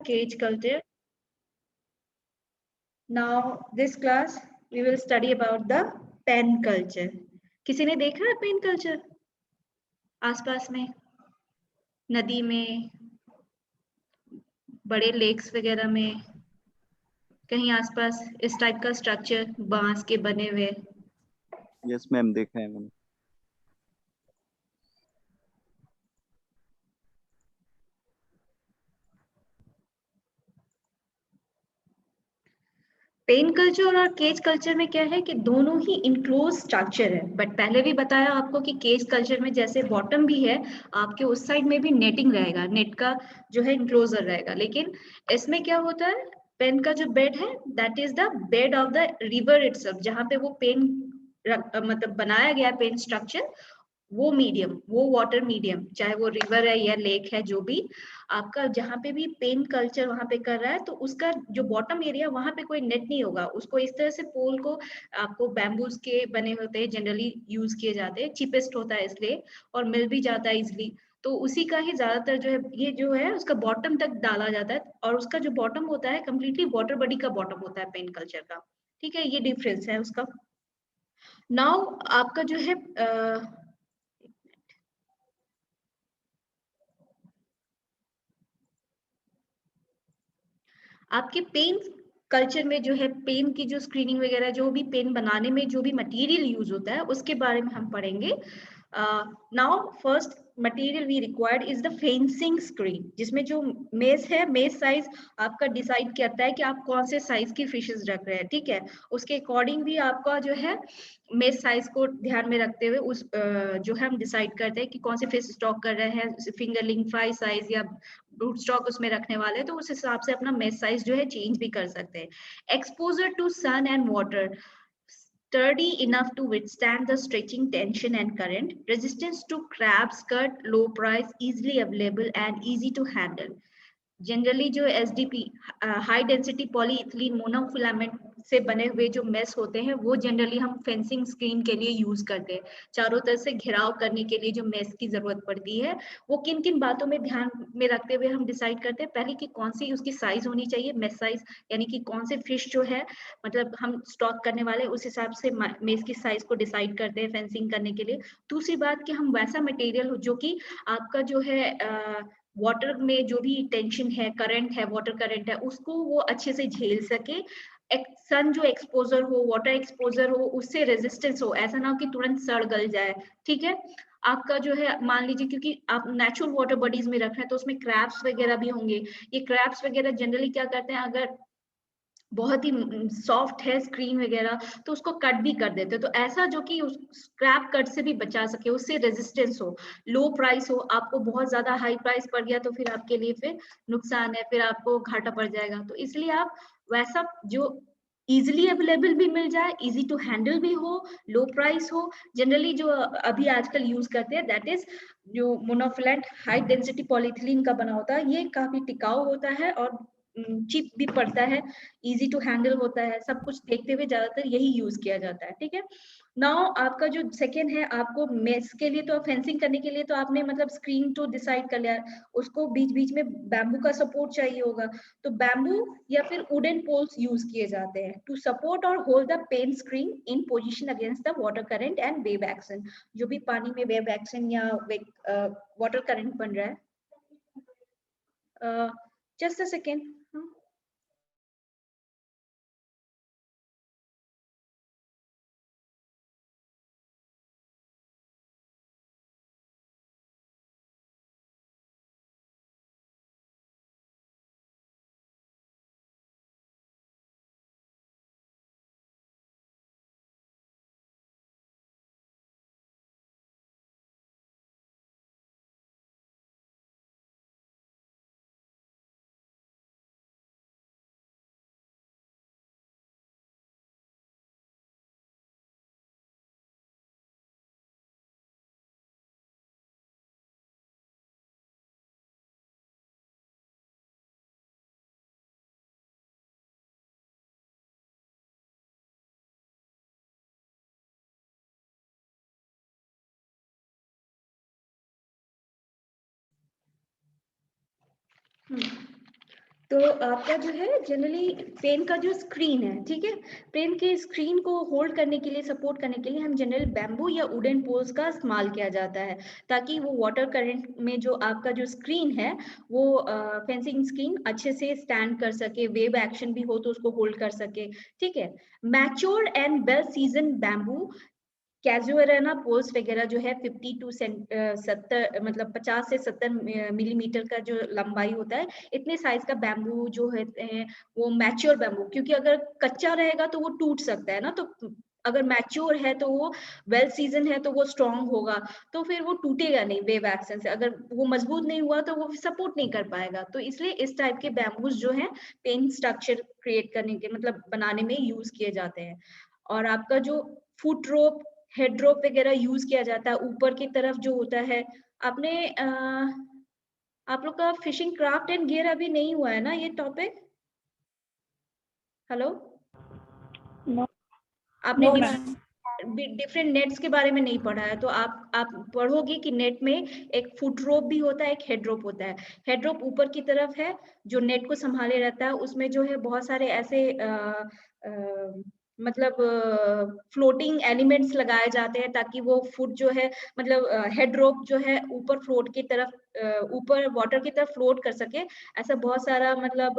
cage culture. Now this class we will study about the pen culture. किसी ने देखा है पेन कल्चर आसपास में, नदी में, बड़े लेक्स वगैरह में, कहीं आसपास इस टाइप का स्ट्रक्चर बांस के बने हुए? यस मैम, देखा है मैंने। पेन कल्चर और केज कल्चर में क्या है कि दोनों ही इनक्लोज स्ट्रक्चर है, बट पहले भी बताया आपको कि केज कल्चर में जैसे बॉटम भी है, आपके उस साइड में भी नेटिंग रहेगा, नेट का जो है इनक्लोजर रहेगा। लेकिन इसमें क्या होता है, पेन का जो बेड है that is the bed of the river itself, जहां पे वो पेन मतलब बनाया गया पेन स्ट्रक्चर, वो मीडियम, वो वाटर मीडियम, चाहे वो रिवर है या लेक है, जो भी आपका जहाँ पे भी पेन कल्चर वहां पे कर रहा है, तो उसका जो बॉटम एरिया वहां पे कोई नेट नहीं होगा, उसको इस तरह से पोल को आपको बैम्बूज के बने होते हैं, जनरली यूज किए जाते हैं, चीपेस्ट होता है इसलिए, और मिल भी जाता है इजिली, तो उसी का ही ज्यादातर जो है ये जो है उसका बॉटम तक डाला जाता है, और उसका जो बॉटम होता है कम्प्लीटली वाटर बॉडी का बॉटम होता है पेन कल्चर का। ठीक है, ये डिफरेंस है उसका। नाउ आपका जो है आपके पेन कल्चर में जो है पेन की जो स्क्रीनिंग वगैरह, जो भी पेन बनाने में जो भी मटेरियल यूज होता है उसके बारे में हम पढ़ेंगे। Now first material we required is the fencing screen, जिसमें जो मेज है, मेज साइज आपका डिसाइड करता है कि आप कौन से साइज की फिशेस रख रहे हैं। ठीक है, उसके अकॉर्डिंग भी आपका जो है मेज साइज को ध्यान में रखते हुए उस जो है हम डिसाइड करते हैं कि कौन से फिश स्टॉक कर रहे हैं, फिंगरलिंग, फ्राई साइज या रूट स्टॉक उसमें रखने वाले हैं, तो उस हिसाब से अपना मेस साइज जो है चेंज भी कर सकते हैं। Exposure to sun and water, sturdy enough to withstand the stretching, tension and current, resistance to crabs, cut, low price, easily available and easy to handle. Generally जो SDP, high density polyethylene monofilament से बने हुए जो mess होते हैं, वो generally हम fencing screen के लिए यूज करते हैं, चारों तरफ से घेराव करने के लिए जो मेस की जरूरत पड़ती है। वो किन किन बातों में ध्यान में रखते हुए हम डिसाइड करते हैं, पहले कि कौन सी उसकी साइज होनी चाहिए, मेस साइज, यानी कि कौन से फिश जो है मतलब हम स्टॉक करने वाले, उस हिसाब से मेस की साइज को डिसाइड करते हैं फेंसिंग करने के लिए। दूसरी बात कि हम वैसा मटेरियल हो जो कि आपका जो है वाटर में जो भी टेंशन है, करंट है, वाटर करंट है, उसको वो अच्छे से झेल सके। सन जो एक्सपोजर हो, वाटर एक्सपोजर हो, उससे रेजिस्टेंस हो, ऐसा ना हो कि तुरंत सड़ गल जाए। ठीक है, आपका जो है मान लीजिए क्योंकि आप नेचुरल वाटर बॉडीज में रख रहे हैं, तो उसमें क्रैब्स वगैरह भी होंगे। ये क्रैब्स वगैरह जनरली क्या करते हैं, अगर बहुत ही सॉफ्ट है स्क्रीन वगैरह, तो उसको कट भी कर देते हैं, तो ऐसा जो कि उस स्क्रैप कट से भी बचा सके, उससे रेजिस्टेंस हो, लो प्राइस हो। आपको बहुत ज्यादा हाई प्राइस पड़ गया तो फिर आपके लिए फिर नुकसान है, फिर आपको घाटा पड़ जाएगा। तो इसलिए आप वैसा जो इजिली अवेलेबल भी मिल जाए, इजी टू हैंडल भी हो, लो प्राइस हो, जनरली जो अभी आजकल यूज करते हैं दैट इज जो मोनोफिलेंट हाई डेंसिटी पॉलीथिलीन का बना होता है। ये काफी टिकाऊ होता है और चीप भी पड़ता है, इजी टू हैंडल होता है, सब कुछ देखते हुए ज्यादातर यही यूज किया जाता है। ठीक है, नाउ आपका जो सेकेंड है, आपको मेस के लिए तो फेंसिंग करने के लिए तो आपने मतलब स्क्रीन तो डिसाइड कर लिया, उसको बीच बीच में बैम्बू का सपोर्ट चाहिए होगा, तो बैम्बू या फिर वुडन पोल्स यूज किए जाते हैं टू सपोर्ट और hold the pen screen in position against the water current and wave action. जो भी पानी में वेव एक्शन या वाटर करंट बन रहा है, जस्ट अ सेकेंड। तो आपका जो है जनरली पेन का जो स्क्रीन है, ठीक है, पेन के स्क्रीन को होल्ड करने के लिए, सपोर्ट करने के लिए हम जनरल बैम्बू या वुडन पोल्स का इस्तेमाल किया जाता है, ताकि वो वाटर करंट में जो आपका जो स्क्रीन है वो फेंसिंग स्क्रीन अच्छे से स्टैंड कर सके, वेव एक्शन भी हो तो उसको होल्ड कर सके, ठीक है। Mature and well season bamboo casuarina poles वगैरह जो है 50 टू 70 मतलब 50 से 70 मिलीमीटर का जो लंबाई होता है, इतने साइज का बैम्बू जो है वो मैच्योर बैम्बू, क्योंकि अगर कच्चा रहेगा तो वो टूट सकता है ना, तो अगर मैच्योर है तो वो वेल सीजन है तो वो स्ट्रांग होगा, तो फिर वो टूटेगा नहीं वेव एक्शन से, अगर वो मजबूत नहीं हुआ तो वो सपोर्ट नहीं कर पाएगा, तो इसलिए इस टाइप के बैम्बूज जो है पेन स्ट्रक्चर क्रिएट करने के मतलब बनाने में यूज किए जाते हैं। और आपका जो फुट रोप, हेड रोप वगैरह यूज किया जाता है ऊपर की तरफ जो होता है। आपने आप लोग का फिशिंग क्राफ्ट एंड गियर अभी नहीं हुआ है ना ये टॉपिक? हेलो, नो आपने मैम। डिफरेंट नेट्स के बारे में नहीं पढ़ा है, तो आप पढ़ोगे कि नेट में एक फुट रोप भी होता है, एक हेड रोप होता है। हेड रोप ऊपर की तरफ है जो नेट को संभाले रहता है, उसमें जो है बहुत सारे ऐसे मतलब फ्लोटिंग एलिमेंट्स लगाए जाते हैं ताकि वो फुट जो है मतलब हेड रोप जो है ऊपर फ्लोट की तरफ ऊपर वाटर की तरफ फ्लोट कर सके। ऐसा बहुत सारा मतलब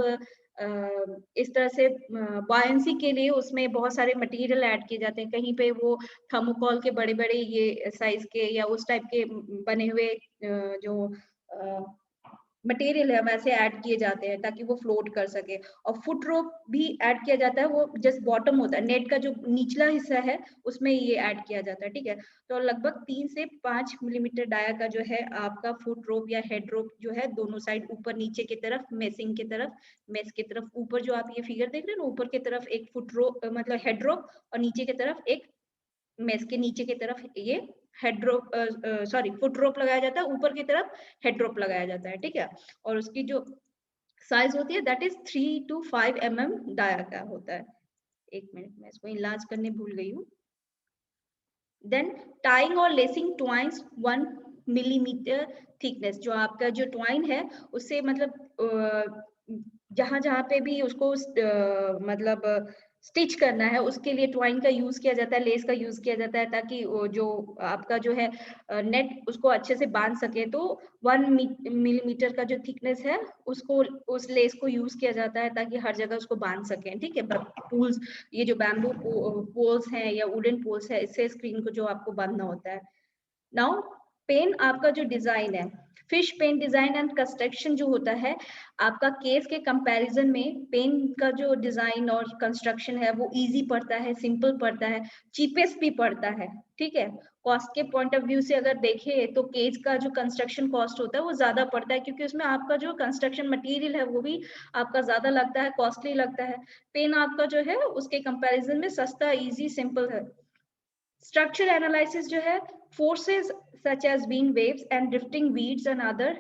इस तरह से बायंसी के लिए उसमें बहुत सारे मटेरियल ऐड किए जाते हैं, कहीं पे वो थर्मोकॉल के बड़े बड़े ये साइज के या उस टाइप के बने हुए जो मटेरियल है वैसे ऐड किए जाते हैं ताकि वो फ्लोट कर सके। और फुट रोप भी ऐड किया जाता है, वो जस्ट बॉटम होता है, नेट का जो निचला हिस्सा है उसमें ये ऐड किया जाता है, ठीक है। तो लगभग 3 से 5 मिलीमीटर डाया का जो है आपका फुट रोप या हेड रोप जो है दोनों साइड ऊपर नीचे की तरफ मेसिंग की तरफ, मेस की तरफ ऊपर जो आप ये फिगर देख रहे हैं ना, ऊपर की तरफ एक फुट रोप मतलब हेड रोप और नीचे की तरफ एक मेस के नीचे की तरफ ये हेड रोप सॉरी फुट रोप लगाया जाता है, ऊपर की तरफ हेड रोप लगाया जाता है, ठीक है। और उसकी जो साइज होती है that is 3 to 5 mm dia का होता है। एक मिनट में इसको इलाज करने भूल गई हूँ। देन टाइंग और लेसिंग ट्वाइंस 1 मिलीमीटर थिकनेस, जो आपका जो ट्वाइन है उससे मतलब जहां जहां पे भी उसको मतलब स्टिच करना है उसके लिए ट्वाइन का यूज किया जाता है, लेस का यूज किया जाता है, ताकि जो आपका जो है नेट उसको अच्छे से बांध सके। तो 1 मिलीमीटर का जो थिकनेस है उसको उस लेस को यूज किया जाता है ताकि हर जगह उसको बांध सके, ठीक है। पूल्स, ये जो बैम्बू पोल्स हैं या वुडन पोल्स है, इससे स्क्रीन को जो आपको बांधना होता है। नाउ पेन आपका जो डिजाइन है, fish pen design and construction जो होता है आपका केस के कंपैरिजन में पेन का जो डिजाइन और कंस्ट्रक्शन है वो इजी पड़ता है, सिंपल पड़ता है, चीपेस्ट भी पड़ता है, ठीक है। कॉस्ट के पॉइंट ऑफ व्यू से अगर देखें तो केज का जो कंस्ट्रक्शन कॉस्ट होता है वो ज्यादा पड़ता है, क्योंकि उसमें आपका जो कंस्ट्रक्शन मटेरियल है वो भी आपका ज्यादा लगता है, कॉस्टली लगता है। पेन आपका जो है उसके कंपैरिजन में सस्ता, इजी, सिंपल है। Structure analysis जो है forces such as wind waves and drifting weeds and other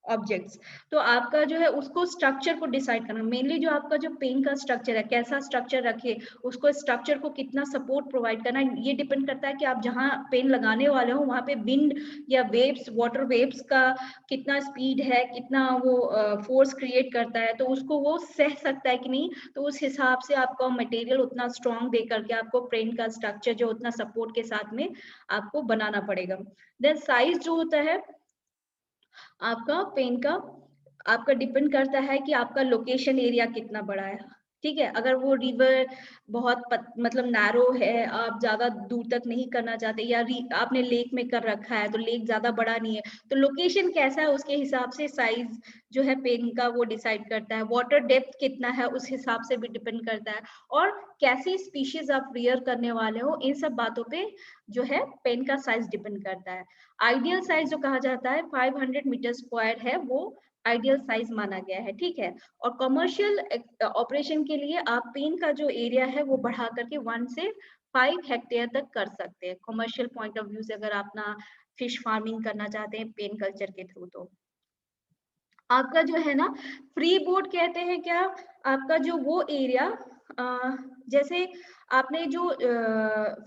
objects, तो आपका जो है उसको स्ट्रक्चर को डिसाइड करना, मेनली जो आपका जो पेन का स्ट्रक्चर है कैसा स्ट्रक्चर रखे, उसको स्ट्रक्चर को कितना सपोर्ट प्रोवाइड करना, ये डिपेंड करता है कि आप जहाँ पेन लगाने वाले हो वहाँ पे विंड या वेव्स, वाटर वेव्स का कितना स्पीड है, कितना वो फोर्स क्रिएट करता है, तो उसको वो सह सकता है कि नहीं, तो उस हिसाब से आपका मटेरियल उतना स्ट्रॉन्ग दे करके आपको पेन का स्ट्रक्चर जो उतना सपोर्ट के साथ में आपको बनाना पड़ेगा। देन साइज जो होता है आपका पेन का, आपका डिपेंड करता है कि आपका लोकेशन एरिया कितना बड़ा है, ठीक है। अगर वो रिवर बहुत मतलब नैरो है, आप ज्यादा दूर तक नहीं करना चाहते, या आपने लेक में कर रखा है तो लेक ज्यादा बड़ा नहीं है, तो लोकेशन कैसा है उसके हिसाब से साइज जो है पेन का वो डिसाइड करता है। वाटर डेप्थ कितना है उस हिसाब से भी डिपेंड करता है, और कैसी स्पीशीज आप रियर करने वाले हो, इन सब बातों पे जो है पेन का साइज डिपेंड करता है। आइडियल साइज जो कहा जाता है 500 मीटर स्क्वायर है, वो आइडियल साइज माना गया है, ठीक है। और कमर्शियल ऑपरेशन के लिए आप पेन का जो एरिया है वो बढ़ा करके 1 से 5 हेक्टेयर तक कर सकते हैं, कमर्शियल पॉइंट ऑफ व्यू से अगर आप ना फिश फार्मिंग करना चाहते हैं पेन कल्चर के थ्रू। तो आपका जो है ना फ्री बोर्ड कहते हैं क्या, आपका जो वो एरिया जैसे आपने जो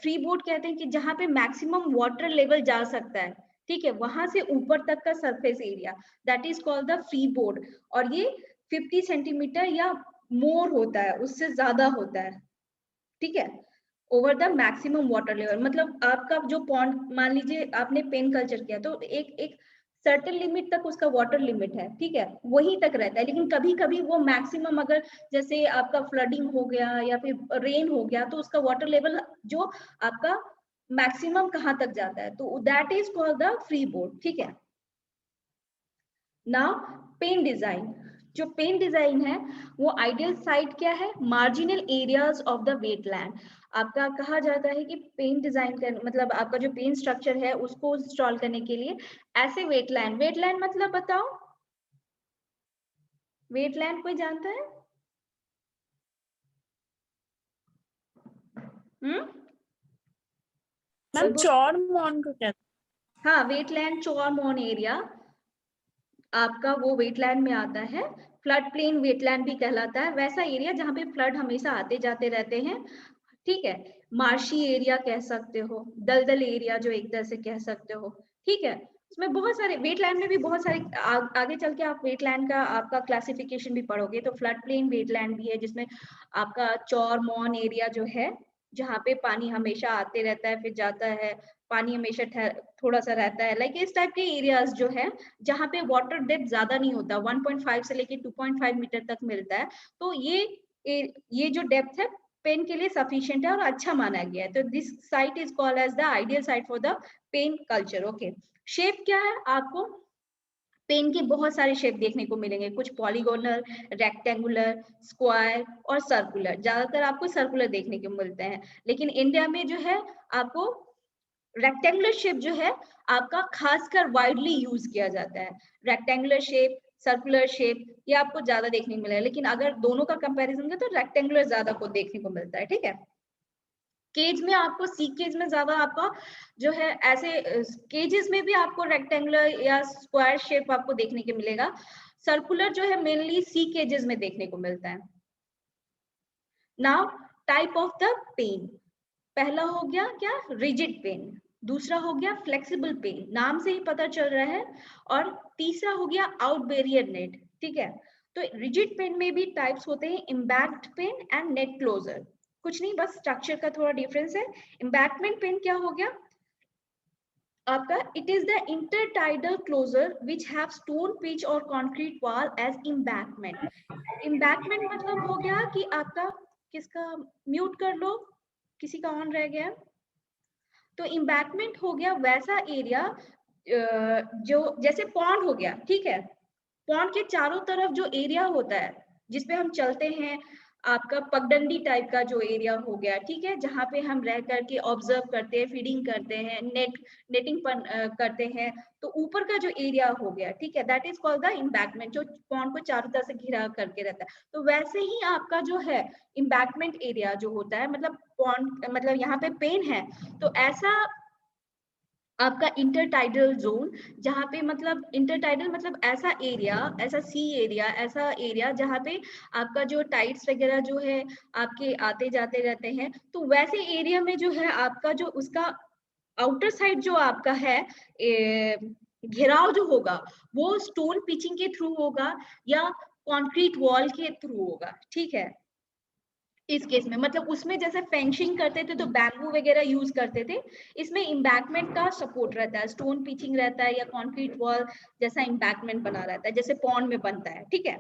फ्री बोर्ड कहते हैं कि जहाँ पे मैक्सिमम वाटर लेवल जा सकता है, ठीक है, वहां से ऊपर तक का surface area, that is called the free board. और ये 50 सेंटीमीटर या मोर होता है, उससे ज्यादा होता है, ठीक है, over the maximum water level. मतलब आपका जो पॉन्ड, मान लीजिए आपने पेन कल्चर किया तो एक एक सर्टेन लिमिट तक उसका वाटर लिमिट है, ठीक है, वहीं तक रहता है, लेकिन कभी कभी वो मैक्सिमम, अगर जैसे आपका फ्लडिंग हो गया या फिर रेन हो गया, तो उसका वाटर लेवल जो आपका मैक्सिमम कहाँ तक जाता है, तो that is called the free board, ठीक है। नाउ पेन डिजाइन, जो पेन डिजाइन है वो आइडियल साइट क्या है, marginal areas of the wetland. आपका कहा जाता है कि पेन डिजाइन कर, मतलब आपका जो पेन स्ट्रक्चर है उसको इंस्टॉल करने के लिए ऐसे वेटलैंड, वेटलैंड मतलब बताओ, वेटलैंड कोई जानता है? मैम चौर मॉन को कहते हैं। हाँ, वेटलैंड चौर मॉन एरिया आपका वो वेटलैंड में आता है। फ्लड प्लेन वेटलैंड भी कहलाता है, वैसा एरिया जहाँ पे फ्लड हमेशा आते जाते रहते हैं, ठीक है। मार्शी एरिया कह सकते हो, दलदल एरिया जो एक तरह से कह सकते हो, ठीक है। उसमें बहुत सारे वेटलैंड में भी बहुत सारे आगे चल के आप वेटलैंड का आपका क्लासिफिकेशन भी पढ़ोगे, तो फ्लड प्लेन वेटलैंड भी है जिसमें आपका चौर मॉन एरिया जो है, जहाँ पे पानी हमेशा आते रहता है फिर जाता है, पानी हमेशा थोड़ा सा रहता है, लाइक इस टाइप के एरियाज जो है जहाँ पे वाटर डेप्थ ज्यादा नहीं होता, 1.5 से लेके 2.5 मीटर तक मिलता है, तो ये जो डेप्थ है पेन के लिए सफिशिएंट है और अच्छा माना गया है। तो this site is called as the ideal site for the pen culture. Okay, shape क्या है, आपको पेन के बहुत सारे शेप देखने को मिलेंगे, कुछ पॉलीगोनल, रेक्टेंगुलर, स्क्वायर और सर्कुलर। ज्यादातर आपको सर्कुलर देखने को मिलते हैं, लेकिन इंडिया में जो है आपको रेक्टेंगुलर शेप जो है आपका खासकर वाइडली यूज किया जाता है। रेक्टेंगुलर शेप, सर्कुलर शेप, ये आपको ज्यादा देखने को मिलेगा, लेकिन अगर दोनों का कंपैरिजन करें तो रेक्टेंगुलर ज्यादा को देखने को मिलता है, ठीक है। केज में आपको सी केज में ज्यादा आपका जो है ऐसे केजेस में भी आपको रेक्टेंगुलर या स्क्वायर शेप आपको देखने को मिलेगा। सर्कुलर जो है मेनली सी केजेस में देखने को मिलता है। Now type of the pen, पहला हो गया क्या, रिजिड पेन, दूसरा हो गया फ्लेक्सिबल पेन, नाम से ही पता चल रहा है, और तीसरा हो गया आउट बैरियर नेट, ठीक है। तो रिजिड पेन में भी टाइप्स होते हैं, इम्बैक्ड पेन एंड नेट क्लोजर। कुछ नहीं, बस स्ट्रक्चर का थोड़ा डिफरेंस है। इम्बैक्टमेंट पेन क्या हो गया आपका, it is the intertidal closure which have stone pitch और concrete wall as embankment. Embankment मतलब हो गया कि आपका, किसका म्यूट कर लो, किसी का ऑन रह गया। तो इम्बैक्टमेंट हो गया वैसा एरिया जो जैसे पॉन्ड हो गया, ठीक है, पॉन्ड के चारों तरफ जो एरिया होता है जिसपे हम चलते हैं, आपका पगडंडी टाइप का जो एरिया हो गया, ठीक है, जहाँ पे हम रह करके ऑब्जर्व करते हैं, फीडिंग करते हैं, नेटिंग करते हैं, तो ऊपर का जो एरिया हो गया, ठीक है, दैट इज कॉल्ड द इम्बैक्टमेंट, जो पॉन्ड को चारों तरफ से घिरा करके रहता है। तो वैसे ही आपका जो है इम्बैक्टमेंट एरिया जो होता है, मतलब पॉन्ड, मतलब यहाँ पे पेन है, तो ऐसा आपका इंटरटाइडल जोन, जहाँ पे मतलब इंटरटाइडल मतलब ऐसा एरिया, ऐसा सी एरिया, ऐसा एरिया जहाँ पे आपका जो टाइड्स वगैरह जो है आपके आते जाते रहते हैं, तो वैसे एरिया में जो है आपका जो उसका आउटर साइड जो आपका है घेराव जो होगा वो स्टोन पिचिंग के थ्रू होगा या कंक्रीट वॉल के थ्रू होगा, ठीक है। इस केस में मतलब उसमें जैसे फेंसिंग करते थे तो बैम्बू वगैरह यूज करते थे, इसमें इम्बैक्टमेंट का सपोर्ट रहता है, स्टोन पिचिंग रहता है या कंक्रीट वॉल जैसा इम्बैक्टमेंट बना रहता है, जैसे पॉन्ड में बनता है, ठीक है।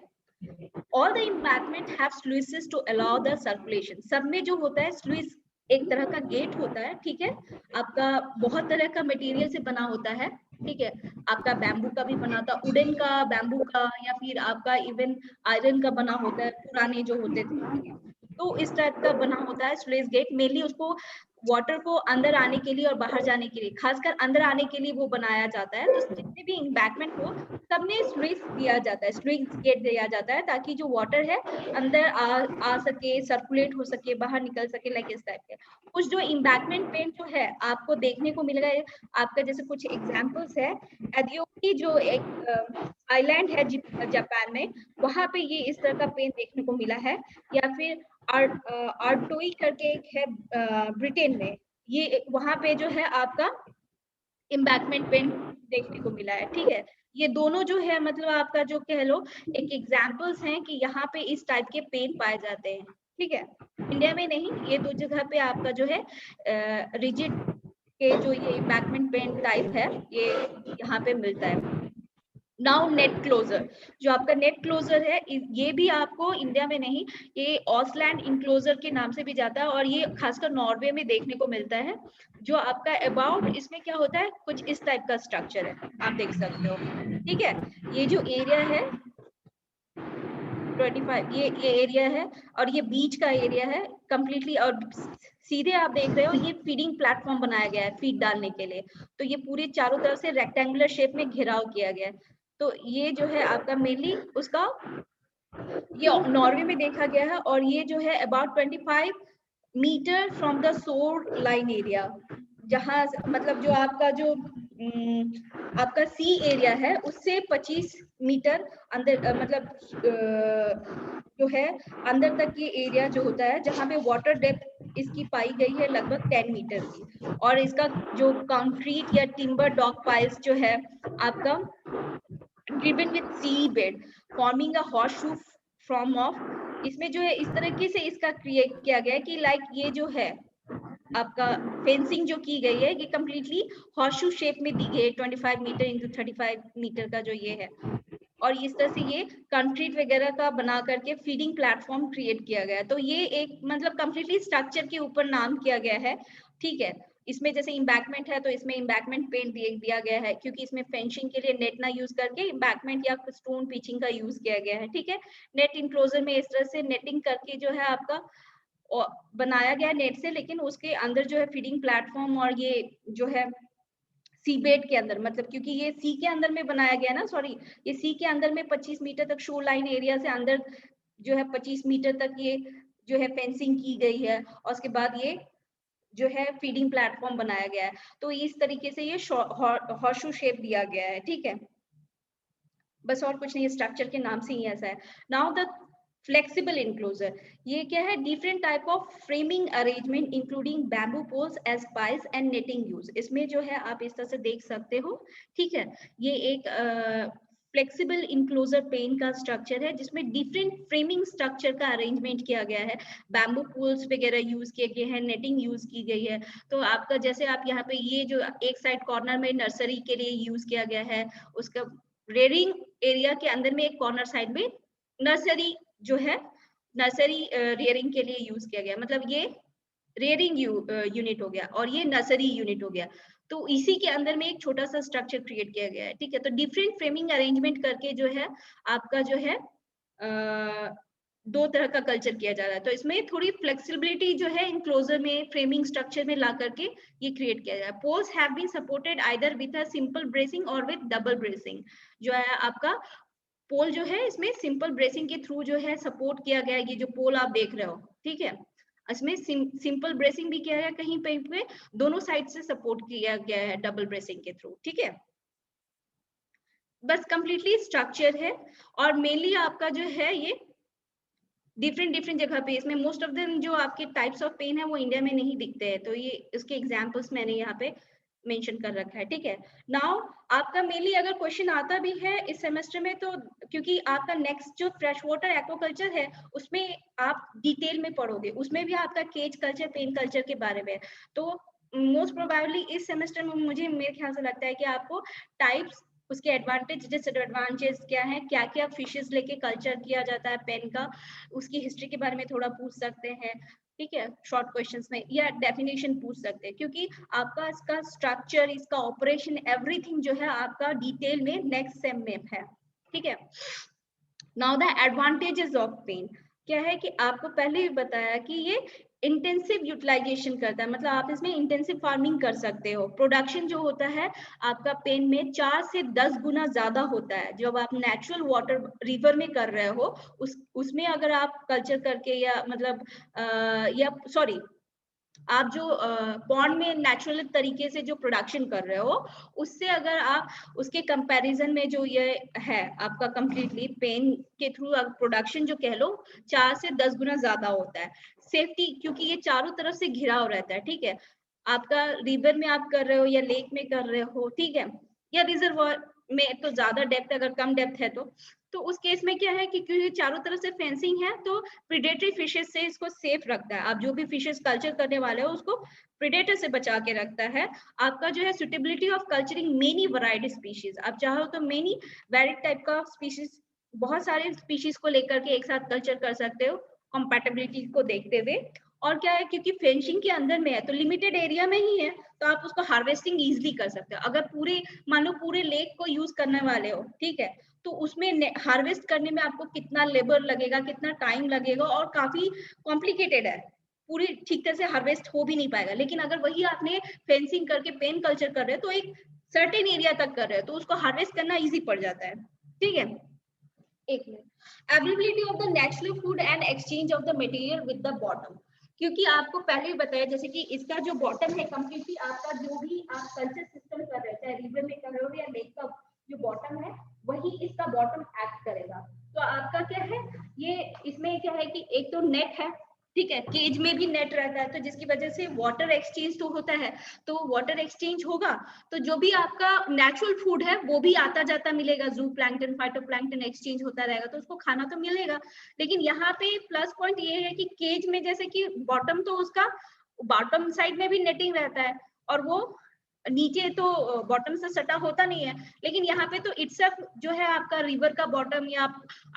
All the embankment have sluices to allow the circulation. सब में जो होता है स्लुइस एक तरह का गेट होता है, ठीक है, आपका बहुत तरह का मटेरियल से बना होता है, ठीक है, आपका बैम्बू का भी बना था, वुडन का, बैम्बू का, या फिर आपका इवन आयरन का बना होता है, पुराने जो होते थे, ठीक है। तो इस टाइप का बना होता है स्लुइस गेट, मेनली उसको वाटर को अंदर आने के लिए और बाहर जाने के लिए, खासकर अंदर आने के लिए वो बनाया जाता है। तो जितने भी इम्बैक्टमेंट हो सब में स्लुइस दिया जाता है, स्लुइस गेट दिया जाता है, ताकि जो वाटर है अंदर आ सके, सर्कुलेट हो सके, बाहर निकल सके, लाइक इस टाइप के। कुछ जो इम्बैक्टमेंट पेन जो है आपको देखने को मिलेगा, आपका जैसे कुछ एग्जाम्पल्स है, एडियोकी जो एक आइलैंड है जापान में, वहां पे ये इस तरह का पेन देखने को मिला है, या फिर आर्टोई करके एक है ब्रिटेन में, ये वहां पे जो है आपका इम्बैक्टमेंट पेन देखने को मिला है, ठीक है। ये दोनों जो है मतलब आपका जो कह लो एक एग्जाम्पल्स हैं कि यहाँ पे इस टाइप के पेन पाए जाते हैं, ठीक है। इंडिया में नहीं, ये दो जगह पे आपका जो है रिजिड के जो ये इम्बैंकमेंट पेन टाइप है ये यहाँ पे मिलता है। नाउ नेट क्लोजर, जो आपका नेट क्लोजर है ये भी आपको इंडिया में नहीं, ये ऑसलैंड इनक्लोजर के नाम से भी जाता है और ये खासकर नॉर्वे में देखने को मिलता है। जो आपका अबाउट इसमें क्या होता है, कुछ इस टाइप का स्ट्रक्चर है, आप देख सकते हो, ठीक है। ये जो एरिया है 25, ये एरिया है और ये बीच का एरिया है कंप्लीटली, और सीधे आप देख रहे हो ये फीडिंग प्लेटफॉर्म बनाया गया है फीड डालने के लिए। तो ये पूरे चारों तरफ से रेक्टेंगुलर शेप में घेराव किया गया है। तो ये जो है आपका मेनली उसका ये नॉर्वे में देखा गया है और ये जो है about 25 metre from the shore line area, जहां मतलब जो आपका जो आपका सी एरिया है उससे 25 मीटर अंदर मतलब जो है अंदर तक ये एरिया जो होता है जहां पे वाटर डेप्थ इसकी पाई गई है लगभग 10 मीटर की। और इसका जो कंक्रीट या टिम्बर डॉग पाइल्स जो है आपका driven with sea bed forming a horseshoe form of, इसमें जो है इस तरीके से इसका क्रिएट किया गया है कि लाइक ये जो है आपका फेंसिंग जो की गई है ये कंप्लीटली हॉर्सशू शेप में दी गई है 25 मीटर इंटू 35 मीटर का जो ये है। और इस तरह से ये कंक्रीट वगैरह का बना करके फीडिंग प्लेटफॉर्म क्रिएट किया गया है। तो ये एक मतलब कंप्लीटली स्ट्रक्चर के ऊपर नाम किया गया है, ठीक है। इसमें जैसे इम्बैकमेंट है तो इसमें इम्बैकमेंट पेंट दिया गया है क्योंकि इसमें फेंसिंग के लिए नेट ना यूज करके इम्बैकमेंट या स्टोन पिचिंग का यूज किया गया है, ठीक है। नेट इंक्लोजर में इस तरह से नेटिंग करके जो है आपका बनाया गया नेट से, लेकिन उसके अंदर जो है फीडिंग प्लेटफॉर्म और ये जो है सी बेड के अंदर, मतलब क्योंकि ये सी के अंदर में बनाया गया ना, सॉरी ये सी के अंदर में 25 मीटर तक शो लाइन एरिया से अंदर जो है 25 मीटर तक ये जो है फेंसिंग की गई है और उसके बाद ये जो है फीडिंग प्लेटफॉर्म बनाया गया है। तो इस तरीके से ये हॉर्सशू शेप दिया गया है, ठीक है। बस और कुछ नहीं, स्ट्रक्चर के नाम से ही ऐसा है। नाउ द फ्लेक्सिबल इनक्लोजर, ये क्या है, different type of framing arrangement including bamboo poles as piles and netting use. इसमें जो है आप इस तरह से देख सकते हो, ठीक है। ये एक फ्लेक्सिबल इनक्लोजर पेन का स्ट्रक्चर है जिसमें डिफरेंट फ्रेमिंग स्ट्रक्चर का अरेंजमेंट किया गया है, बैम्बू पोल्स वगैरह यूज किए गए हैं, नेटिंग यूज की गई है। तो आपका जैसे आप यहाँ पे ये जो एक साइड कॉर्नर में नर्सरी के लिए यूज किया गया है, उसका रेयरिंग एरिया के अंदर में एक कॉर्नर साइड में नर्सरी जो है नर्सरी रेयरिंग के लिए यूज किया गया, मतलब ये रेयरिंग यूनिट हो गया और ये नर्सरी यूनिट हो गया। तो इसी के अंदर में एक छोटा सा स्ट्रक्चर क्रिएट किया गया है, ठीक है। तो डिफरेंट फ्रेमिंग अरेंजमेंट करके जो है आपका जो है दो तरह का कल्चर किया जा रहा है। तो इसमें थोड़ी फ्लेक्सिबिलिटी जो है इनक्लोजर में फ्रेमिंग स्ट्रक्चर में ला करके ये क्रिएट किया जाए। Poles have been supported either with a simple bracing or with double bracing. जो है आपका पोल जो है इसमें सिंपल ब्रेसिंग के थ्रू जो है सपोर्ट किया गया है। ये जो पोल आप देख रहे हो, ठीक है, इसमें सिंपल ब्रेसिंग भी किया है, कहीं पे दोनों साइड से सपोर्ट किया गया है डबल ब्रेसिंग के थ्रू, ठीक है। बस कंप्लीटली स्ट्रक्चर है और मेनली आपका जो है ये डिफरेंट जगह पे, इसमें मोस्ट ऑफ देम जो आपके टाइप्स ऑफ पेन है वो इंडिया में नहीं दिखते हैं। तो ये इसके एग्जांपल्स मैंने यहाँ पे मेंशन कर रखा है, ठीक है। नाउ आपका मेनली अगर क्वेश्चन आता भी है इस सेमेस्टर में, तो क्योंकि आपका नेक्स्ट जो फ्रेश वाटर एक्वाकल्चर है उसमें आप डिटेल में पढ़ोगे, उसमें भी आपका केज कल्चर पेन कल्चर के बारे में। तो मोस्ट प्रोबेबली इस सेमेस्टर में मुझे मेरे ख्याल से लगता है कि आपको टाइप्स, उसके एडवांटेज डिसएडवांटेज क्या है, क्या क्या फिशेस लेके कल्चर किया जाता है पेन का, उसकी हिस्ट्री के बारे में थोड़ा पूछ सकते हैं, ठीक है, शॉर्ट क्वेश्चंस में, या डेफिनेशन पूछ सकते हैं, क्योंकि आपका इसका स्ट्रक्चर, इसका ऑपरेशन, एवरीथिंग जो है आपका डिटेल में नेक्स्ट सेम में है, ठीक है। Now the advantages of pen क्या है कि आपको पहले भी बताया कि ये इंटेंसिव यूटिलाइजेशन करता है, मतलब आप इसमें इंटेंसिव फार्मिंग कर सकते हो। प्रोडक्शन जो होता है आपका पेन में 4 से 10 गुना ज्यादा होता है जब आप नेचुरल वाटर रिवर में कर रहे हो, उसमें अगर आप कल्चर करके या मतलब या सॉरी आप जो पॉन्ड में नेचुरल तरीके से जो प्रोडक्शन कर रहे हो, उससे अगर आप उसके कंपैरिजन में जो ये है आपका कंप्लीटली पेन के थ्रू प्रोडक्शन जो कह लो 4 से 10 गुना ज्यादा होता है। सेफ्टी, क्योंकि ये चारों तरफ से घिराव रहता है, ठीक है, आपका रिवर में आप कर रहे हो या लेक में कर रहे हो, ठीक है, या रिजर्वॉयर में तो ज्यादा डेप्थ, अगर कम डेप्थ है तो उस केस में क्या है कि क्योंकि चारों तरफ से फेंसिंग है तो प्रीडेटरी फिशेस से इसको सेफ रखता है। आप जो भी फिशेस कल्चर करने वाले हो उसको प्रीडेटर से बचा के रखता है। आपका जो है suitability of culturing many variety species, आप चाहो तो मेनी वैरायटी टाइप का स्पीशीज, बहुत सारे स्पीशीज को लेकर के एक साथ कल्चर कर सकते हो कंपैटिबिलिटी को देखते हुए। और क्या है, क्योंकि फेंसिंग के अंदर में है तो लिमिटेड एरिया में ही है तो आप उसको हार्वेस्टिंग इजिली कर सकते हो। अगर पूरे मान लो पूरे लेक को यूज करने वाले हो, ठीक है, तो उसमें हार्वेस्ट करने में आपको कितना लेबर लगेगा, कितना टाइम लगेगा, और काफी कॉम्प्लिकेटेड है, पूरी ठीक तरह से हार्वेस्ट हो भी नहीं पाएगा। लेकिन अगर वही आपने फेंसिंग करके पेन कल्चर कर रहे हो तो एक सर्टेन एरिया तक कर रहे हो तो उसको हार्वेस्ट करना इजी पड़ जाता है। ठीक है, एक minute. Availability of the natural food and exchange of the material with the bottom, क्योंकि आपको पहले ही बताया जैसे कि इसका जो बॉटम है कंप्लीटली आपका जो भी आप कल्चर सिस्टम कर रहे हैं, रिवर में कर रहे हो या लेक का जो बॉटम है वही इसका बॉटम एक्ट करेगा। तो आपका क्या है, ये इसमें क्या है कि एक तो नेट है, ठीक है, केज में भी नेट रहता है तो जिसकी वजह से वाटर एक्सचेंज तो होता है, तो वाटर एक्सचेंज होगा तो जो भी आपका नेचुरल फूड है वो भी आता जाता मिलेगा, जू प्लैंकटन फाइटोप्लैंकटन एक्सचेंज होता रहेगा तो उसको खाना तो मिलेगा। लेकिन यहाँ पे प्लस पॉइंट ये है कि केज में जैसे कि बॉटम तो उसका बॉटम साइड में भी नेटिंग रहता है और वो नीचे तो बॉटम से सटा होता नहीं है, लेकिन यहाँ पे तो इट्सएल्फ जो है आपका रिवर का बॉटम या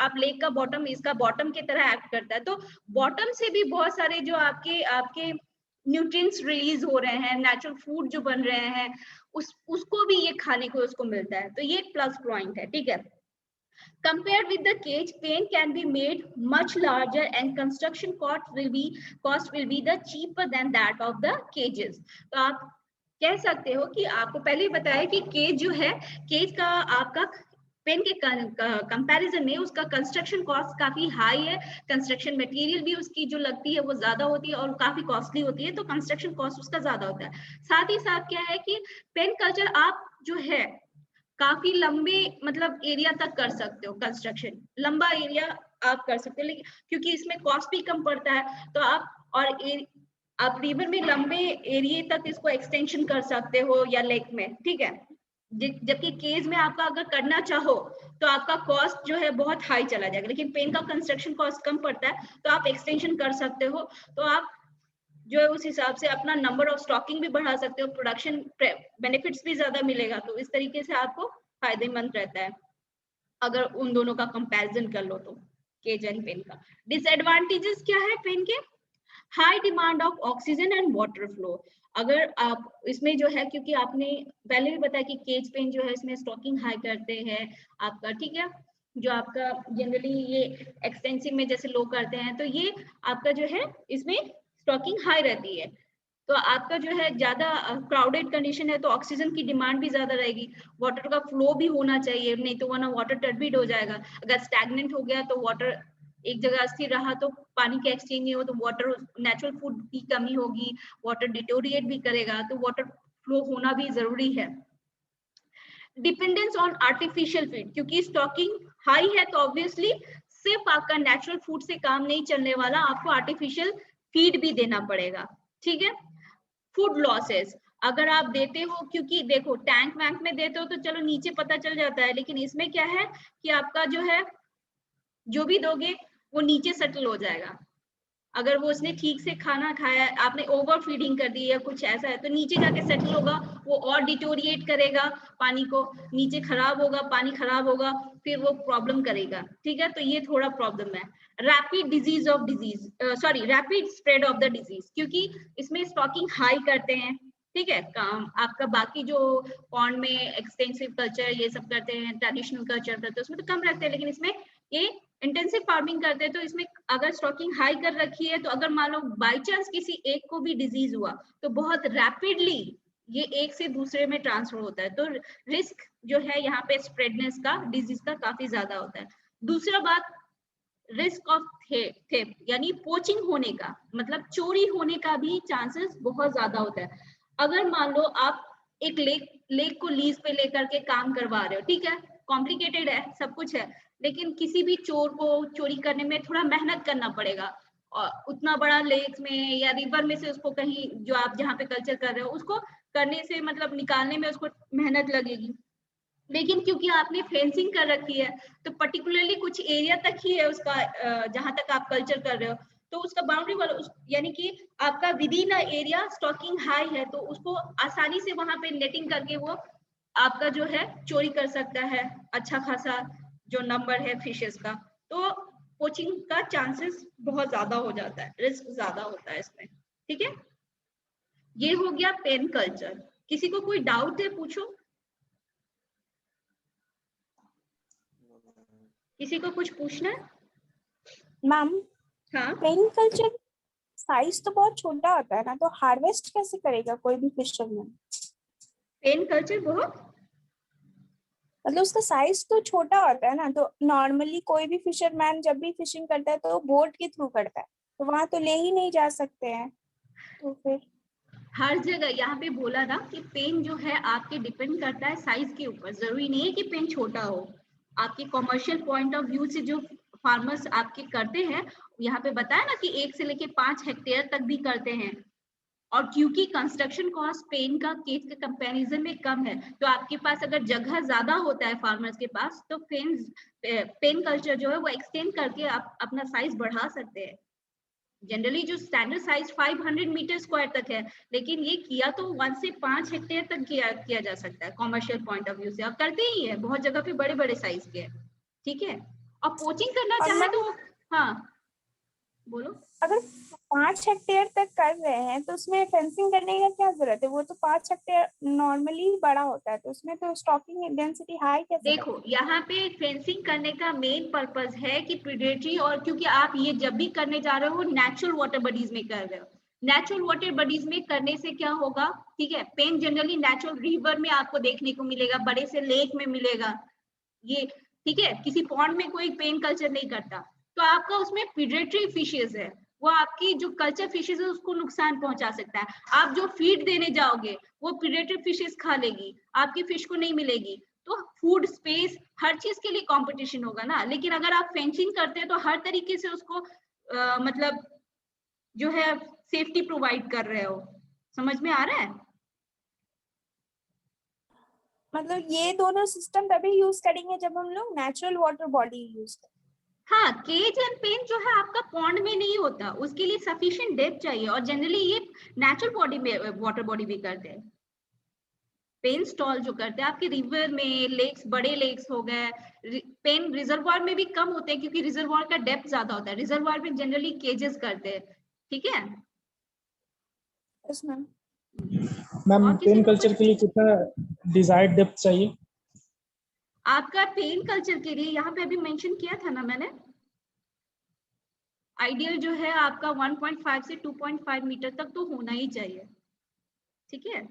आप लेक का बॉटम इसका बॉटम की तरह एक्ट करता है। तो बॉटम से भी बहुत सारे जो आपके न्यूट्रिएंट्स रिलीज हो रहे हैं, नेचुरल फूड जो बन रहे हैं उसको भी ये खाने को उसको मिलता है, तो ये एक प्लस पॉइंट है। ठीक है, compared with the cage, pen can be made much larger and construction cost will be the cheaper than that of the cages। तो आप कह सकते हो कि आपको पहले ही बताया कि केज जो है, केज का आपका पेन के कंपैरिजन में उसका कंस्ट्रक्शन कॉस्ट काफी हाई है, कंस्ट्रक्शन मटेरियल भी उसकी जो लगती है वो ज्यादा होती है और काफी कॉस्टली होती है, तो कंस्ट्रक्शन कॉस्ट उसका ज्यादा होता है। साथ ही साथ क्या है कि पेन कल्चर आप जो है काफी लंबे मतलब एरिया तक कर सकते हो, कंस्ट्रक्शन लंबा एरिया आप कर सकते हो, लेकिन क्योंकि इसमें कॉस्ट भी कम पड़ता है तो आप रिवर में लंबे एरिया तक इसको एक्सटेंशन कर सकते हो या लेक में। ठीक है, जबकि केज में आपका अगर करना चाहो तो आपका कॉस्ट जो है बहुत हाई चला जाएगा, लेकिन पेन का कंस्ट्रक्शन कॉस्ट कम पड़ता है तो आप एक्सटेंशन कर सकते हो, तो आप जो है उस हिसाब से अपना नंबर ऑफ स्टॉकिंग भी बढ़ा सकते हो, प्रोडक्शन बेनिफिट्स भी ज्यादा मिलेगा, तो इस तरीके से आपको फायदेमंद रहता है अगर उन दोनों का कंपैरिजन कर लो तो केज एंड पेन का। डिसएडवांटेजेस क्या है पेन के, high demand of oxygen and water flow. अगर आप इसमें जो है, क्योंकि आपने पहले भी बताया कि केज पेन जो है इसमें स्टॉकिंग हाई करते हैं आपका, ठीक है, जो आपका जनरली ये एक्सटेंसिव में जैसे लोग करते हैं तो ये आपका जो है इसमें स्टॉकिंग हाई रहती है, तो आपका जो है ज्यादा क्राउडेड कंडीशन है तो ऑक्सीजन की डिमांड भी ज्यादा रहेगी, वाटर का फ्लो भी होना चाहिए, नहीं तो वरना वाटर टर्बिड हो जाएगा। अगर स्टैग्नेंट हो गया तो वाटर एक जगह स्थिर रहा तो पानी का एक्सचेंज नहीं हो तो वाटर नेचुरल फूड की कमी होगी, वाटर डिटोरिएट भी करेगा, तो वाटर फ्लो होना भी जरूरी है। डिपेंडेंस ऑन आर्टिफिशियल फीड, क्योंकि स्टॉकिंग हाई है तो ऑब्वियसली सिर्फ आपका नेचुरल फूड से काम नहीं चलने वाला, आपको आर्टिफिशियल फीड भी देना पड़ेगा। ठीक है, फूड लॉसेस अगर आप देते हो, क्योंकि देखो टैंक वैंक में देते हो तो चलो नीचे पता चल जाता है, लेकिन इसमें क्या है कि आपका जो है जो भी दोगे वो नीचे सेटल हो जाएगा। अगर वो उसने ठीक से खाना खाया, आपने ओवर फीडिंग कर दी या कुछ ऐसा है तो नीचे जाके सेटल होगा, वो और डिटोरिएट करेगा पानी को, नीचे खराब होगा, पानी खराब होगा, फिर वो प्रॉब्लम करेगा। ठीक है, तो ये थोड़ा प्रॉब्लम है। Rapid rapid spread of the disease, क्योंकि इसमें स्टॉकिंग हाई करते हैं, ठीक है, आपका बाकी जो पॉन्ड में एक्सटेंसिव कल्चर ये सब करते हैं, ट्रेडिशनल कल्चर करते हैं उसमें तो कम रखते हैं, लेकिन इसमें ये इंटेंसिव फार्मिंग करते हैं तो इसमें अगर स्टॉकिंग हाई कर रखी है तो अगर मान लो बाई चांस किसी एक को भी डिजीज हुआ तो बहुत रैपिडली ये एक से दूसरे में ट्रांसफर होता है, तो रिस्क जो है यहाँ पे स्प्रेडनेस का, डिजीज का काफी ज्यादा होता है। दूसरा बात, रिस्क ऑफ थेफ्ट यानी पोचिंग होने का, मतलब चोरी होने का भी चांसेस बहुत ज्यादा होता है। अगर मान लो आप एक लेक को लीज पे लेकर के काम करवा रहे हो, ठीक है, कॉम्प्लिकेटेड है, सब कुछ है, लेकिन किसी भी चोर को चोरी करने में थोड़ा मेहनत करना पड़ेगा, और उतना बड़ा लेक में या रिवर में से उसको कहीं जो आप जहाँ पे कल्चर कर रहे हो उसको करने से मतलब निकालने में उसको मेहनत लगेगी, लेकिन क्योंकि आपने फेंसिंग कर रखी है तो पर्टिकुलरली कुछ एरिया तक ही है उसका, जहां तक आप कल्चर कर रहे हो, तो उसका बाउंड्री वाला यानी कि आपका within area stocking high है, तो उसको आसानी से वहां पे नेटिंग करके वो आपका जो है चोरी कर सकता है अच्छा खासा जो नंबर है फिशेस का। तो पोचिंग का चांसेस बहुत ज्यादा हो जाता है, रिस्क ज्यादा होता है इसमें। ठीक है, ये हो गया पेन कल्चर। किसी को कोई डाउट है, पूछो। किसी को कुछ पूछना है? मैम, हाँ, पेन कल्चर साइज तो बहुत छोटा होता है ना, तो हार्वेस्ट कैसे करेगा कोई भी फिशरमैन? पेन कल्चर बहुत मतलब उसका साइज तो छोटा होता है ना, तो नॉर्मली कोई भी फिशरमैन जब भी फिशिंग करता है तो बोट के थ्रू करता है, तो वहां तो ले ही नहीं जा सकते हैं, तो फिर हर जगह यहाँ पे बोला ना कि पेन जो है आपके डिपेंड करता है साइज के ऊपर। जरूरी नहीं है कि पेन छोटा हो। आपके कॉमर्शियल पॉइंट ऑफ व्यू से जो फार्मर्स आपके करते हैं, यहाँ पे बताया ना कि 1 से लेके 5 हेक्टेयर तक भी करते हैं। और क्योंकि कंस्ट्रक्शन कॉस्ट पेन का केस के कंपैरिजन में कम है, तो आपके पास अगर जगह ज्यादा होता है फार्मर्स के पास, तो पेन कल्चर जो है वो एक्सटेंड करके आप अपना साइज बढ़ा सकते हैं। जनरली जो स्टैंडर्ड साइज 500 मीटर स्क्वायर तक है, लेकिन ये किया तो 1 से 5 हेक्टेयर तक किया जा सकता है कॉमर्शियल पॉइंट ऑफ व्यू से, और करते ही है बहुत जगह पे बड़े बड़े साइज के। ठीक है, और पोचिंग करना और चाहे मैम तो हाँ बोलो। अगर 5 हेक्टेयर तक कर रहे हैं तो उसमें फेंसिंग करने का क्या जरूरत है? वो तो 5 हेक्टेयर नॉर्मली बड़ा होता है, तो उसमें तो स्टॉकिंग डेंसिटी हाई कैसे देखो, करें? यहाँ पे फेंसिंग करने का मेन पर्पस है कि प्रीडेटरी, और क्योंकि आप ये जब भी करने जा रहे हो नेचुरल वाटर बॉडीज में कर रहे हो। नेचुरल वाटर बॉडीज में करने से क्या होगा, ठीक है, पेन जनरली नेचुरल रिवर में आपको देखने को मिलेगा, बड़े से लेक में मिलेगा ये। ठीक है, किसी पॉन्ड में कोई पेन कल्चर नहीं करता, तो आपका उसमें प्रीडेटरी फिशेज है, वो आपकी जो कल्चर फिशेज है उसको नुकसान पहुंचा सकता है। आप जो फीड देने जाओगे वो प्रीडेटरी फिशेज खा लेगी, आपकी फिश को नहीं मिलेगी। तो फूड स्पेस हर चीज के लिए कंपटीशन होगा ना। लेकिन अगर आप फेंसिंग करते हैं तो हर तरीके से उसको मतलब जो है सेफ्टी प्रोवाइड कर रहे हो। समझ में आ रहा है? मतलब ये दोनों सिस्टम तभी यूज करेंगे जब हम लोग नेचुरल वाटर बॉडी यूज करें। हाँ, केज एंड पेन जो है आपका पॉन्ड में नहीं होता, उसके लिए सफिशिएंट डेप्थ चाहिए, और जनरली ये नेचुरल बॉडी में वाटर बॉडी भी करते हैं। पेन स्टॉल जो करते हैं आपके रिवर में, लेक्स, बड़े लेक्स हो गए। पेन रिजर्वायर में भी कम होते हैं क्योंकि रिजर्वायर का डेप्थ ज्यादा होता है, रिजर्वायर में जनरली केजेस करते हैं। ठीक है। Yes ma'am. मैम और किसी पेन को कल्चर कुछ, के लिए कितना डिजायर्ड डेप्थ चाहिए? आपका पेन कल्चर के लिए यहाँ पे अभी मेंशन किया था ना मैंने, आइडियल जो है आपका 1.5 से 2.5 मीटर तक तो होना ही चाहिए। ठीक है।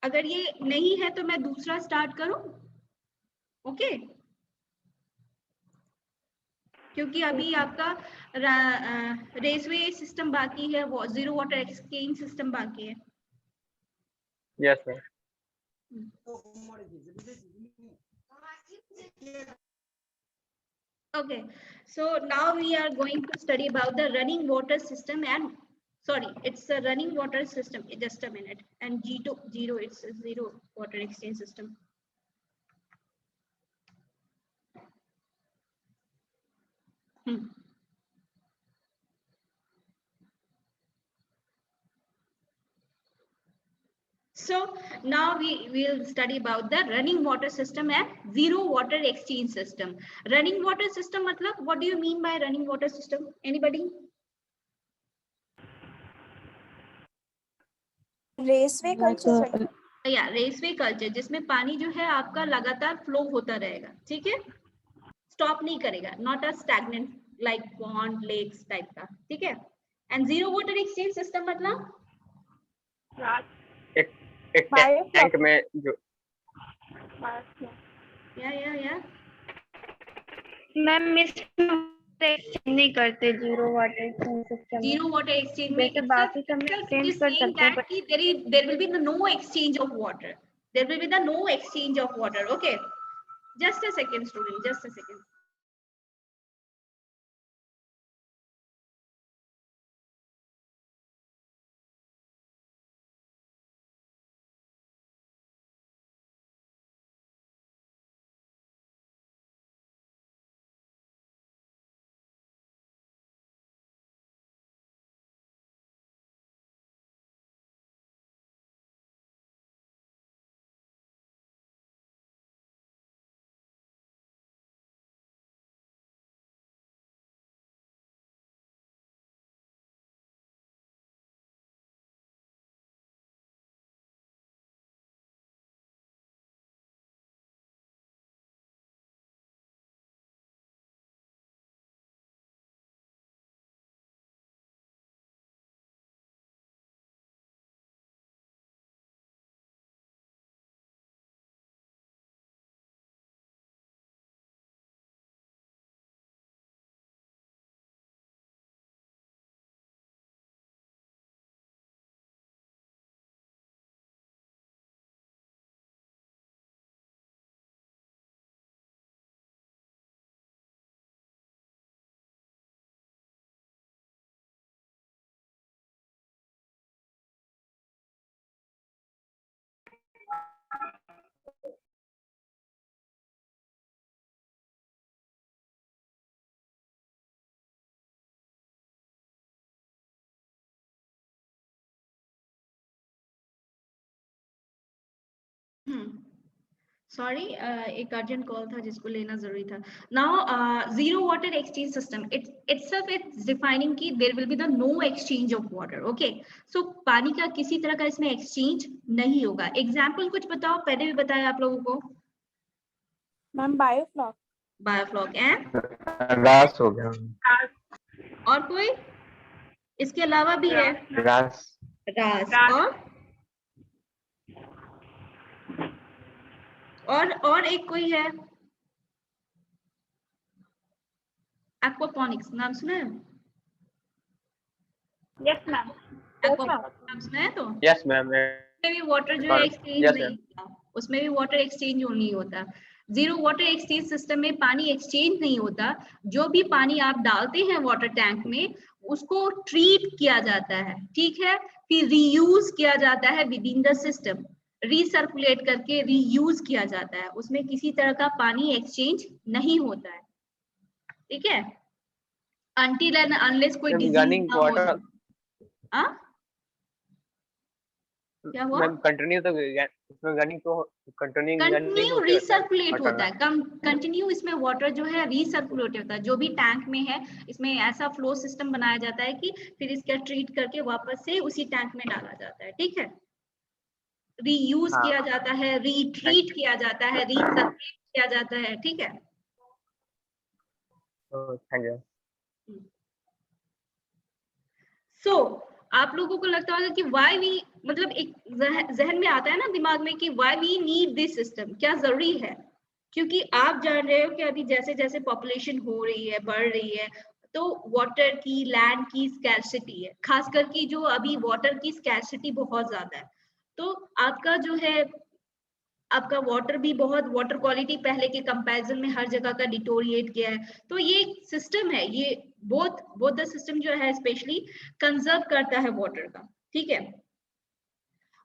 अगर ये नहीं है तो मैं दूसरा स्टार्ट करूं? ओके, क्योंकि अभी आपका रेसवे सिस्टम बाकी है, वो जीरो वाटर एक्सचेंज सिस्टम बाकी है। Yes ma'am. Okay, so now we are going to study about the running water system, and sorry, it's a running water system. Just a minute. And G2 zero, it's a zero water exchange system. So now we will study about the running water system and zero water exchange system. Running water system, matlab, what do you mean by running water system? Anybody? Raceway culture. या raceway culture, जिसमें पानी जो है आपका लगातार flow होता रहेगा। ठीक है, स्टॉप नहीं करेगा, not a stagnant like pond, lakes type का। ठीक है। And zero water exchange system मतलब एक टैंक में जो या मैम मिस नहीं करते जीरो वाटर सिस्टम में, जीरो वाटर एक्सचेंज में जैसे बाकी सब में एक्सचेंज कर सकते हैं, but there will be no exchange of water. There will be the no exchange of water. Okay, just a second student, just a second. Sorry, एक अर्जेंट कॉल था जिसको लेना जरूरी था. Now zero water exchange system, it's defining कि there will be the no exchange of water. Okay, so पानी का किसी तरह का इसमें एक्सचेंज नहीं होगा. एग्जाम्पल कुछ बताओ, पहले भी बताया आप लोगों को. Ma'am biofloc. बायोफ्लॉक एंड रास हो गया। और कोई इसके अलावा भी है. रास। रास और एक कोई है, एक्वापॉनिक्स, नाम सुना है? Yes ma'am. एक्वापॉनिक्स नाम सुना है? तो यस मैम। उसमें भी वाटर जो है एक्सचेंज Yes, नहीं होता, उसमें भी वाटर एक्सचेंज नहीं होता. जीरो वाटर एक्सचेंज सिस्टम में पानी एक्सचेंज नहीं होता. जो भी पानी आप डालते हैं वाटर टैंक में उसको ट्रीट किया जाता है, ठीक है, फिर रीयूज किया जाता है with in the system, recirculate करके रीयूज किया जाता है. उसमें किसी तरह का पानी एक्सचेंज नहीं होता है, ठीक है, अनटिल एंड अनलेस कोई डिजीज रनिंग ना हो वाटर। जाए. हाँ, क्या हुआ? मैम कंटिन्यू तो इसमें रनिंग तो कंटिन्यू रीसर्कुलेट होता है, है। कंटिन्यू इसमें वाटर जो है रीसर्कुलेट होता है. जो भी टैंक में है इसमें ऐसा फ्लो सिस्टम बनाया जाता है कि फिर इसका ट्रीट करके वापस से उसी टैंक में डाला जाता है, ठीक है, रीयूज हाँ। किया जाता है, रीट्रीट किया जाता है, रीसर्कुलेट किया जाता है, ठीक है. Thank you. सो आप लोगों को लगता होगा कि व्हाई वी, मतलब एक जहन में आता है ना दिमाग में कि why we need this system, क्या जरूरी है. क्योंकि आप जान रहे हो कि अभी जैसे जैसे पॉपुलेशन हो रही है, बढ़ रही है, तो वाटर की, लैंड की स्कैर्सिटी है, खास करके जो अभी वाटर की स्कैर्सिटी बहुत ज्यादा है. तो आपका जो है, आपका वाटर भी बहुत, वाटर क्वालिटी पहले के कंपैरिजन में हर जगह का डिटोरिएट किया है. तो ये सिस्टम है, ये बोथ द सिस्टम जो है स्पेशली कंजर्व करता है वाटर का, ठीक है.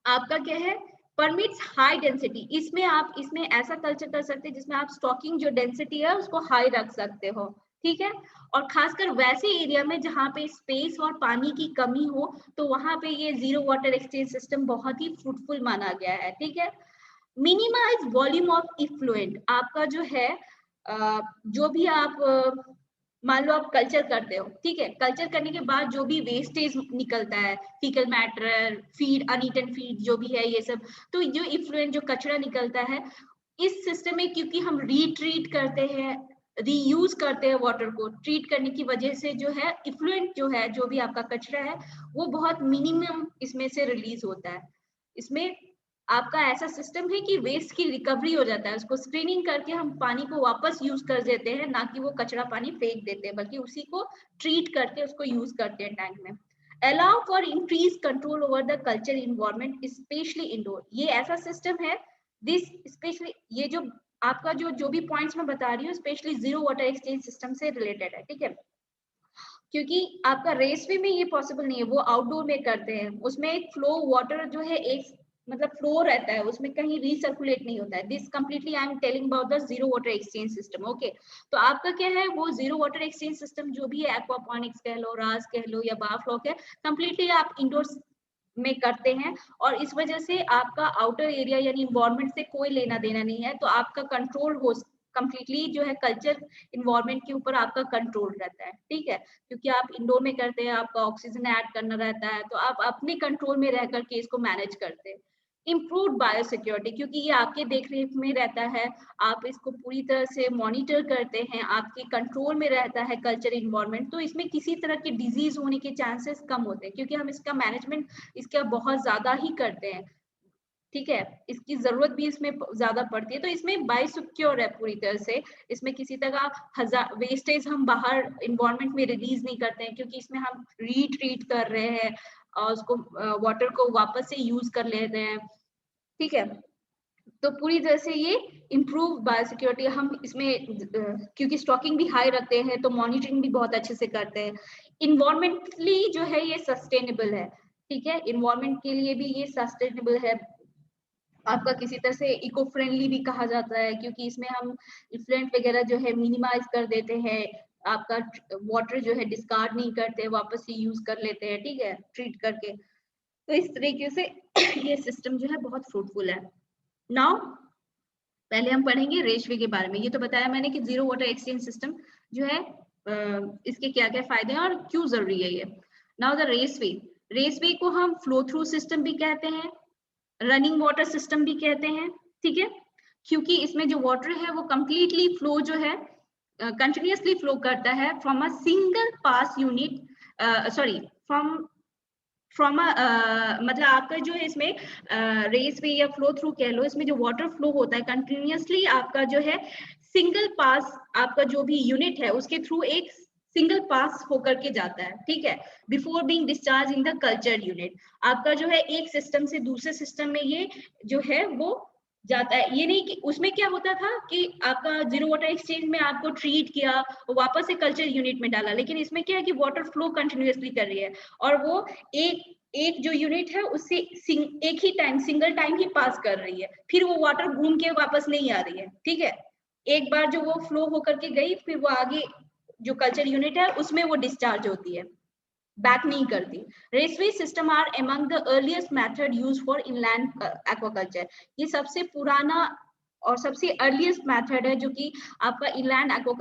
आपका क्या है, परमिट्स हाई डेंसिटी. इसमें ऐसा कल्चर कर सकते हैं जिसमें आप स्टॉकिंग जो डेंसिटी है उसको हाई रख सकते हो, ठीक है. और खासकर वैसे एरिया में जहाँ पे स्पेस और पानी की कमी हो, तो वहां पे ये जीरो वाटर एक्सचेंज सिस्टम बहुत ही फ्रूटफुल माना गया है, ठीक है. Minimise volume of effluent. आपका जो है जो भी आप मान लो आप कल्चर करते हो, ठीक है, कल्चर करने के बाद जो भी वेस्टेज निकलता है, faecal matter, feed, uneaten feed जो भी है, ये सब, तो जो इफ्लुएंट, जो कचरा निकलता है, इस सिस्टम में क्योंकि हम रीट्रीट करते हैं, रीयूज करते हैं वाटर को, ट्रीट करने की वजह से जो है इफ्लुएंट जो है, जो भी आपका कचरा है, वो बहुत मिनिमम इसमें से रिलीज होता है. इसमें आपका ऐसा सिस्टम है कि वेस्ट की रिकवरी हो जाता है, उसको स्क्रीनिंग करके हम पानी को वापस यूज कर देते हैं, ना कि वो कचरा पानी फेंक देते हैं, बल्कि उसी को ट्रीट करके उसको यूज करते हैं टैंक में. Allow for increase control over the culture environment specially indoor. ये ऐसा सिस्टम है, दिस स्पेशली, ये जो आपका जो भी पॉइंट्स मैं बता रही हूँ specially zero water exchange system से रिलेटेड है, ठीक है. क्योंकि आपका रेसवे में ये पॉसिबल नहीं है, वो आउटडोर में करते हैं, उसमें एक फ्लो वाटर जो है एक मतलब फ्लो रहता है, उसमें कहीं रीसर्कुलेट नहीं होता है. This completely I am telling about the zero water exchange system. Okay, तो आपका क्या है, वो जीरो वाटर एक्सचेंज सिस्टम जो भी है, एक्वापॉनिक्स कह लो, रास कह लो या बायोफ्लॉक है, कंप्लीटली आप इंडोर में करते हैं. और इस वजह से आपका आउटर एरिया यानी इन्वायरमेंट से कोई लेना देना नहीं है, तो आपका कंट्रोल हो कंप्लीटली जो है कल्चर इन्वायरमेंट के ऊपर आपका कंट्रोल रहता है, ठीक है. क्योंकि आप इंडोर में करते हैं, आपका ऑक्सीजन ऐड करना रहता है, तो आप अपने कंट्रोल में रह करके इसको मैनेज करते हैं. इम्प्रूव्ड बायोसिक्योरिटी, क्योंकि ये आपके देखरेख में रहता है, आप इसको पूरी तरह से मॉनिटर करते हैं, आपके कंट्रोल में रहता है कल्चर इन्वायरमेंट, तो इसमें किसी तरह की डिजीज होने के चांसेस कम होते हैं, क्योंकि हम इसका मैनेजमेंट इसका बहुत ज्यादा ही करते हैं, ठीक है. इसकी जरूरत भी इसमें ज्यादा पड़ती है, तो इसमें बायोसिक्योर है पूरी तरह से. इसमें किसी तरह वेस्टेज हम बाहर इन्वायरमेंट में रिलीज नहीं करते हैं, क्योंकि इसमें हम रीट्रीट कर रहे हैं और उसको वाटर को वापस से यूज कर लेते हैं, ठीक है. तो पूरी तरह से ये इम्प्रूव बायोसिक्योरिटी हम इसमें क्योंकि स्टॉकिंग भी हाई रखते हैं, तो मॉनिटरिंग भी बहुत अच्छे से करते हैं. इन्वायरमेंटली जो है ये सस्टेनेबल है, ठीक है, इन्वायरमेंट के लिए भी ये सस्टेनेबल है. आपका किसी तरह से इको फ्रेंडली भी कहा जाता है, क्योंकि इसमें हम इफ्लुएंट वगैरह जो है मिनिमाइज कर देते हैं, आपका वाटर जो है डिस्कार्ड नहीं करते, वापस से यूज कर लेते हैं, ठीक है, ट्रीट करके. तो इस तरीके से ये सिस्टम जो है बहुत फ्रूटफुल है. नाउ पहले हम पढ़ेंगे रेसवे के बारे में। ये तो बताया मैंने कि जीरो वाटर एक्सचेंज सिस्टम जो है इसके क्या क्या फायदे हैं और क्यों जरूरी है ये। नाउ द रेसवे को हम फ्लो थ्रू सिस्टम भी कहते हैं, रनिंग वाटर सिस्टम भी कहते हैं, ठीक है, क्योंकि इसमें जो वाटर है वो कंप्लीटली फ्लो जो है कंटिन्यूअसली फ्लो करता है from a single pass unit, sorry from मतलब आपका जो है इसमें रेसवे या फ्लो थ्रू कह लो, इसमें जो वाटर फ्लो होता है कंटिन्यूअसली आपका जो है सिंगल पास आपका जो भी यूनिट है उसके थ्रू एक सिंगल पास होकर के जाता है, ठीक है, before being discharge in the culture unit. आपका जो है एक सिस्टम से दूसरे सिस्टम में ये जो है वो जाता है। ये नहीं कि उसमें क्या होता था कि आपका जीरो वाटर एक्सचेंज में आपको ट्रीट किया, वापस से कल्चर यूनिट में डाला, लेकिन इसमें क्या है कि वाटर फ्लो कंटिन्यूअसली कर रही है और वो एक जो यूनिट है उससे एक ही टाइम सिंगल टाइम ही पास कर रही है, फिर वो वाटर घूम के वापस नहीं आ रही है, ठीक है। एक बार जो वो फ्लो होकर के गई फिर वो आगे जो कल्चर यूनिट है उसमें वो डिस्चार्ज होती है, बैक नहीं करती। Raceway system are among the earliest method used for inland aquaculture. ये सबसे पुराना और सबसे अर्लीस्ट मेथड है जो कि आपका इनलैंड एक्वाकल्चर